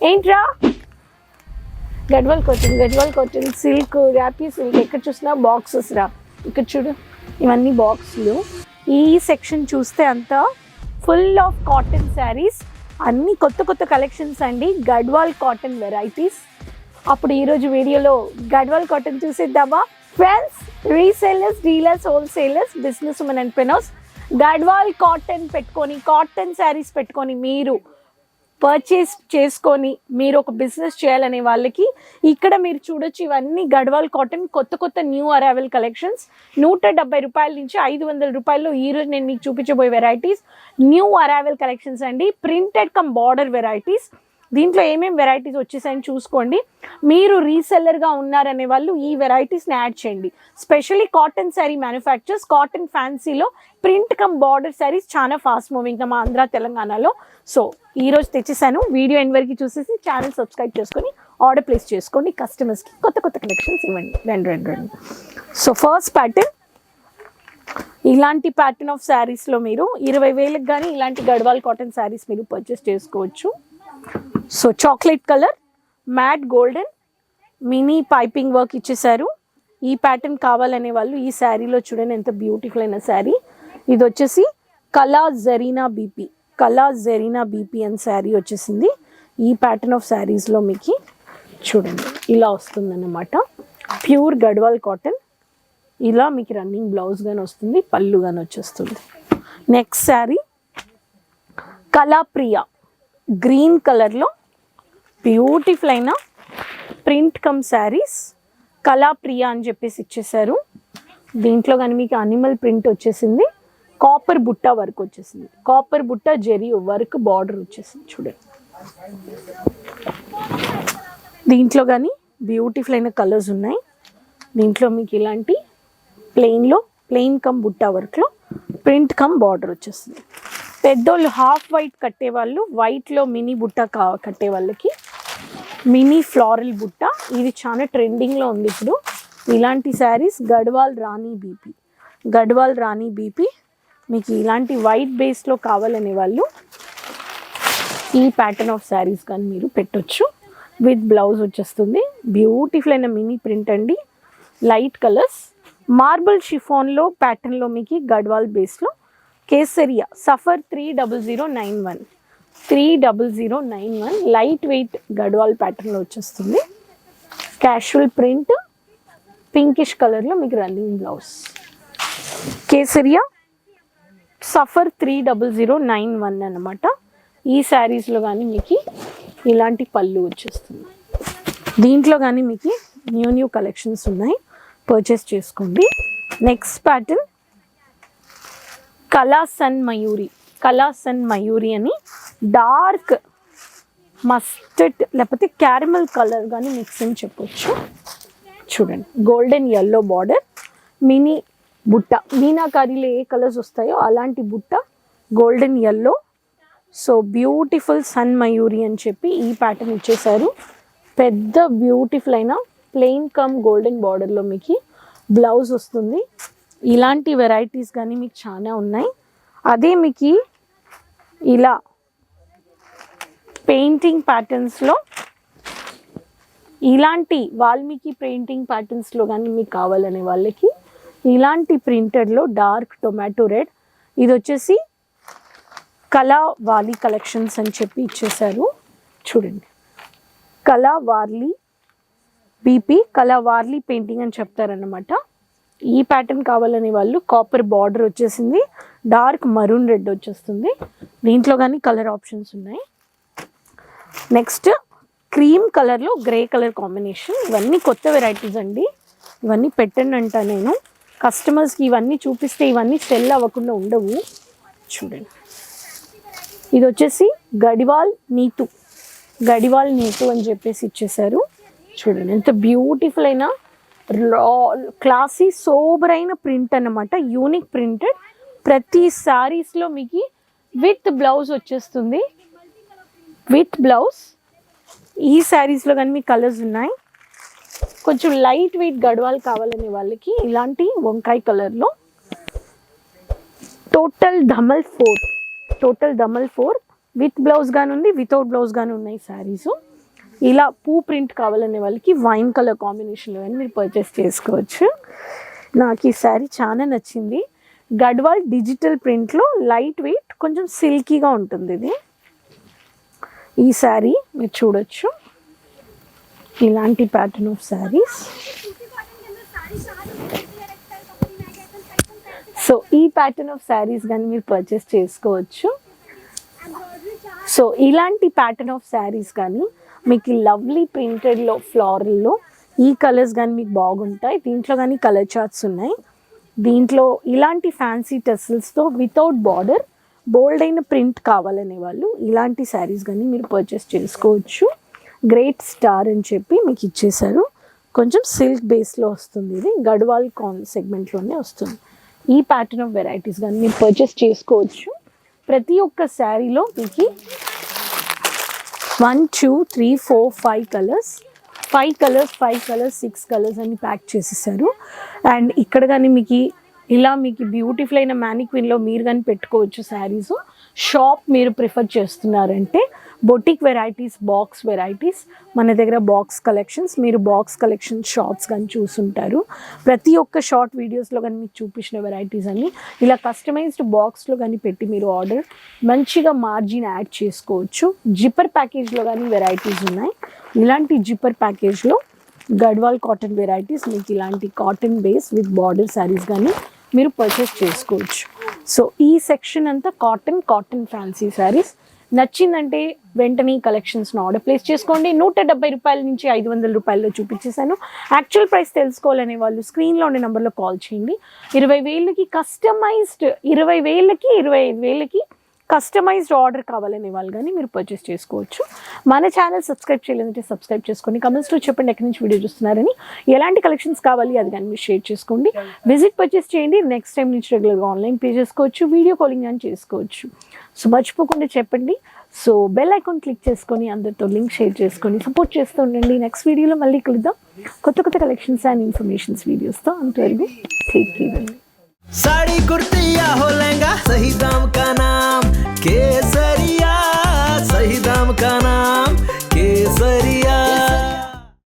ఏంట్రా Gadwal cotton silk ర్యాపీ silk ఎక్కడ చూసినా బాక్సెస్ రా. ఇక్కడ చూడు ఇవన్నీ బాక్సులు. ఈ సెక్షన్ చూస్తే అంతా ఫుల్ ఆఫ్ కాటన్ శారీస్, అన్ని కొత్త కొత్త కలెక్షన్స్ అండి. Gadwal cotton varieties. అప్పుడు ఈరోజు వీడియోలో గడ్వాల్ కాటన్ చూసేద్దామా friends? Resellers, dealers, wholesalers, business women entrepreneurs Gadwal cotton పెట్టుకొని, కాటన్ శారీస్ పెట్టుకొని మీరు పర్చేస్ చేసుకొని మీరు ఒక బిజినెస్ చేయాలనే వాళ్ళకి ఇక్కడ మీరు చూడొచ్చు. ఇవన్నీ గడ్వాల్ కాటన్ కొత్త కొత్త న్యూ అరైవల్ కలెక్షన్స్. 170 రూపాయల నుంచి 500 రూపాయల్లో ఈరోజు నేను మీకు చూపించబోయే వెరైటీస్ న్యూ అరైవల్ కలెక్షన్స్ అండి. Printed come border varieties. దీంట్లో ఏమేమి వెరైటీస్ వచ్చేసాయని చూసుకోండి. మీరు రీసెల్లర్గా ఉన్నారనే వాళ్ళు ఈ వెరైటీస్ని యాడ్ చేయండి. Specially cotton sari manufacturers, cotton ఫ్యాన్సీలో ప్రింట్ కమ్ బార్డర్ శారీస్ చాలా ఫాస్ట్ మూవింగ్ మా ఆంధ్ర తెలంగాణలో. సో ఈరోజు తెచ్చేసాను. వీడియో ఎండ్ వరకు చూసేసి ఛానల్ సబ్స్క్రైబ్ చేసుకొని ఆర్డర్ ప్లేస్ చేసుకోండి. కస్టమర్స్కి కొత్త కొత్త కలెక్షన్స్ ఇవ్వండి. రెండు. సో ఫస్ట్ ప్యాటర్న్, ఇలాంటి ప్యాటర్న్ ఆఫ్ శారీస్లో మీరు 20,000కి కానీ ఇలాంటి గడ్వాల్ కాటన్ శారీస్ మీరు పర్చేస్ చేసుకోవచ్చు. So chocolate colour, matte golden, mini piping work ఇచ్చేసారు. ఈ ప్యాటర్న్ కావాలనే వాళ్ళు ఈ శారీలో చూడండి ఎంత బ్యూటిఫుల్ అయిన శారీ. ఇది వచ్చేసి కలా జరీనా బీపీ అని శారీ వచ్చేసింది. ఈ ప్యాటర్న్ ఆఫ్ శారీస్లో మీకు చూడండి ఇలా వస్తుందన్నమాట. Pure Gadwal cotton. ఇలా మీకు రన్నింగ్ బ్లౌజ్ కానీ వస్తుంది, పళ్ళు కానీ వచ్చేస్తుంది. నెక్స్ట్ శారీ కళాప్రియ గ్రీన్ కలర్లో బ్యూటిఫుల్ అయిన ప్రింట్ కమ్ శారీస్. కళాప్రియ అని చెప్పేసి ఇచ్చేసారు. దీంట్లో కానీ మీకు అనిమల్ ప్రింట్ వచ్చేసింది, కాపర్ బుట్ట వర్క్ వచ్చేసింది, కాపర్ బుట్ట జెరీ వర్క్ బార్డర్ వచ్చేసింది చూడండి. దీంట్లో కానీ బ్యూటిఫుల్ అయిన కలర్స్ ఉన్నాయి. దీంట్లో మీకు ఇలాంటి ప్లెయిన్ కమ్ బుట్ట వర్క్లో ప్రింట్ కమ్ బార్డర్ వచ్చేస్తుంది. పెద్దోళ్ళు హాఫ్ వైట్ కట్టేవాళ్ళు, వైట్లో మినీ బుట్ట కట్టే వాళ్ళకి మినీ ఫ్లారల్ బుట్ట. ఇది చాలా ట్రెండింగ్లో ఉంది ఇప్పుడు. ఇలాంటి శారీస్ గడ్వాల్ రాణి బీపీ మీకు ఇలాంటి వైట్ బేస్లో కావాలనే వాళ్ళు ఈ ప్యాటర్న్ ఆఫ్ శారీస్ కానీ మీరు పెట్టొచ్చు. విత్ బ్లౌజ్ వచ్చేస్తుంది. బ్యూటిఫుల్ అయిన మినీ ప్రింట్ అండి. లైట్ కలర్స్, మార్బుల్ షిఫాన్లో ప్యాటర్న్లో మీకు గడ్వాల్ బేస్లో కేసరియా సఫర్ 30091 లైట్ వెయిట్ గడ్వాల్ ప్యాటర్న్లో వచ్చేస్తుంది. క్యాషువల్ ప్రింట్, పింకిష్ కలర్లో మీకు రన్నింగ్ బ్లౌజ్. కేసరియా సఫర్ 30091 అన్నమాట. ఈ శారీస్లో కానీ మీకు ఇలాంటి పళ్ళు వచ్చేస్తుంది. దీంట్లో కానీ మీకు న్యూ కలెక్షన్స్ ఉన్నాయి, పర్చేస్ చేసుకోండి. నెక్స్ట్ ప్యాటర్న్ కళా సన్ మయూరి అని డార్క్ మస్టర్డ్ లేకపోతే క్యారమల్ కలర్ కానీ మిక్స్ అని చెప్పొచ్చు. చూడండి గోల్డెన్ ఎల్లో బార్డర్, మినీ బుట్ట, మీనాకారీలో ఏ కలర్స్ వస్తాయో అలాంటి బుట్ట, గోల్డెన్ ఎల్లో. సో బ్యూటిఫుల్ సన్ మయూరి అని చెప్పి ఈ ప్యాటర్న్ ఇచ్చేసారు. పెద్ద బ్యూటిఫుల్ అయిన ప్లెయిన్ కమ్ గోల్డెన్ బార్డర్లో మీకు బ్లౌజ్ వస్తుంది. ఇలాంటి వెరైటీస్ కానీ మీకు చాలా ఉన్నాయి. అదే మీకు ఇలా పెయింటింగ్ ప్యాటర్న్స్లో ఇలాంటి వాల్మీకి పెయింటింగ్ ప్యాటర్న్స్లో కానీ మీకు కావాలనే వాళ్ళకి ఇలాంటి ప్రింటెడ్లో డార్క్ టొమాటో రెడ్, ఇది వచ్చేసి కళా వాలి కలెక్షన్స్ అని చెప్పి ఇచ్చేసారు. చూడండి కళా వార్లీ పెయింటింగ్ అని చెప్తారన్నమాట. ఈ ప్యాటర్న్ కావాలనే వాళ్ళు కాపర్ బార్డర్ వచ్చేసింది, డార్క్ మరూన్ రెడ్ వచ్చేస్తుంది. దీంట్లో కానీ కలర్ ఆప్షన్స్ ఉన్నాయి. నెక్స్ట్ క్రీమ్ కలర్లో గ్రే కలర్ కాంబినేషన్. ఇవన్నీ కొత్త వెరైటీస్ అండి. ఇవన్నీ పెట్టండి అంట నేను కస్టమర్స్కి. ఇవన్నీ చూపిస్తే ఇవన్నీ సెల్ అవ్వకుండా ఉండవు. చూడండి ఇది వచ్చేసి గడివాల్ నీతు అని చెప్పేసి ఇచ్చేసారు. చూడండి ఎంత బ్యూటిఫుల్ అయిన క్లాసీ సోబర్ అయిన ప్రింట్ అన్నమాట. Unique printed. ప్రతి శారీస్లో మీకు విత్ బ్లౌజ్ వచ్చేస్తుంది. ఈ శారీస్లో కానీ మీకు కలర్స్ ఉన్నాయి. కొంచెం లైట్ వెయిట్ గడ్వాల్ కావాలనే వాళ్ళకి ఇలాంటి వంకాయ కలర్లో టోటల్ ధమల్ 4 విత్ బ్లౌజ్ గాను ఉంది, వితౌట్ బ్లౌజ్ గాను ఉన్నాయి శారీస్. ఇలా పూ ప్రింట్ కావాలనే వాళ్ళకి వైన్ కలర్ కాంబినేషన్లో అని మీరు పర్చేస్ చేసుకోవచ్చు. నాకు ఈ శారీ చాలా నచ్చింది. గడ్వాల్ డిజిటల్ ప్రింట్లో లైట్ వెయిట్, కొంచెం సిల్కీగా ఉంటుంది ఇది. ఈ శారీ మీరు చూడొచ్చు, ఇలాంటి ప్యాటర్న్ ఆఫ్ శారీస్. సో ఈ ప్యాటర్న్ ఆఫ్ శారీస్ కానీ మీరు పర్చేస్ చేసుకోవచ్చు. సో ఇలాంటి ప్యాటర్న్ ఆఫ్ శారీస్ కానీ మీకు లవ్లీ ప్రింటెడ్లో ఫ్లోరల్లో ఈ కలర్స్ కానీ మీకు బాగుంటాయి. దీంట్లో కానీ కలర్ చార్ట్స్ ఉన్నాయి. దీంట్లో ఇలాంటి ఫ్యాన్సీ టెసల్స్తో వితౌట్ బార్డర్ బోల్డ్ అయిన ప్రింట్ కావాలనే వాళ్ళు ఇలాంటి శారీస్ కానీ మీరు పర్చేస్ చేసుకోవచ్చు. గ్రేట్ స్టార్ అని చెప్పి మీకు ఇచ్చేసారు. కొంచెం సిల్క్ బేస్లో వస్తుంది. ఇది గడ్వాల్ సెగ్మెంట్లోనే వస్తుంది. ఈ ప్యాటర్న్ ఆఫ్ వెరైటీస్ కానీ మీరు పర్చేస్ చేసుకోవచ్చు. ప్రతి ఒక్క శారీలో మీకు 1 2 3 4 5 కలర్స్, 6 కలర్స్ అని ప్యాక్ చేసేసారు. అండ్ ఇక్కడ కానీ మీకు ఇలా మీకు బ్యూటిఫుల్ అయిన మ్యానిక్విన్లో మీరు కానీ పెట్టుకోవచ్చు శారీస్. షాప్ మీరు ప్రిఫర్ చేస్తున్నారంటే బొటిక్ వెరైటీస్, బాక్స్ వెరైటీస్, మన దగ్గర బాక్స్ కలెక్షన్స్, మీరు బాక్స్ కలెక్షన్ షార్ట్స్ కానీ చూసుంటారు. ప్రతి ఒక్క షార్ట్ వీడియోస్లో కానీ మీకు చూపించిన వెరైటీస్ అన్ని ఇలా కస్టమైజ్డ్ బాక్స్లో కానీ పెట్టి మీరు ఆర్డర్ మంచిగా మార్జిన్ యాడ్ చేసుకోవచ్చు. జిప్పర్ ప్యాకేజ్లో కానీ వెరైటీస్ ఉన్నాయి. ఇలాంటి జిప్పర్ ప్యాకేజ్లో గడ్వాల్ కాటన్ వెరైటీస్ మీకు ఇలాంటి cotton base with border saris కానీ మీరు పర్చేస్ చేసుకోవచ్చు. సో ఈ సెక్షన్ అంతా కాటన్ ఫ్యాన్సీ శారీస్. నచ్చిందంటే వెంటనే కలెక్షన్స్ను ఆర్డర్ ప్లేస్ చేసుకోండి. 170 రూపాయల నుంచి 500 రూపాయల్లో చూపించేశాను. యాక్చువల్ ప్రైస్ తెలుసుకోవాలనే వాళ్ళు స్క్రీన్లో ఉండే నెంబర్లో కాల్ చేయండి. 20,000కి కస్టమైజ్డ్, 20,000కి 25,000కి కస్టమైజ్డ్ ఆర్డర్ కావాలనే వాళ్ళు కానీ మీరు పర్చేస్ చేసుకోవచ్చు. మన ఛానల్ సబ్స్క్రైబ్ చేయలేదంటే సబ్స్క్రైబ్ చేసుకోండి. కమెంట్స్లో చెప్పండి ఎక్కడి నుంచి వీడియో చూస్తున్నారని, ఎలాంటి కలెక్షన్స్ కావాలి అది కానీ మీరు షేర్ చేసుకోండి. విజిట్ పర్చేస్ చేయండి. నెక్స్ట్ టైం నుంచి రెగ్యులర్గా ఆన్లైన్ పే చేసుకోవచ్చు, వీడియో కాలింగ్ అని చేసుకోవచ్చు. సో మర్చిపోకుండా చెప్పండి. సో బెల్ ఐకాన్ క్లిక్ చేసుకొని అందరితో లింక్ షేర్ చేసుకొని సపోర్ట్ చేస్తూ ఉండండి. నెక్స్ట్ వీడియోలో మళ్ళీ కలుద్దాం కొత్త కలెక్షన్స్ అండ్ ఇన్ఫర్మేషన్స్ వీడియోస్తో. అంతవరకు టేక్ కేర్ అండి.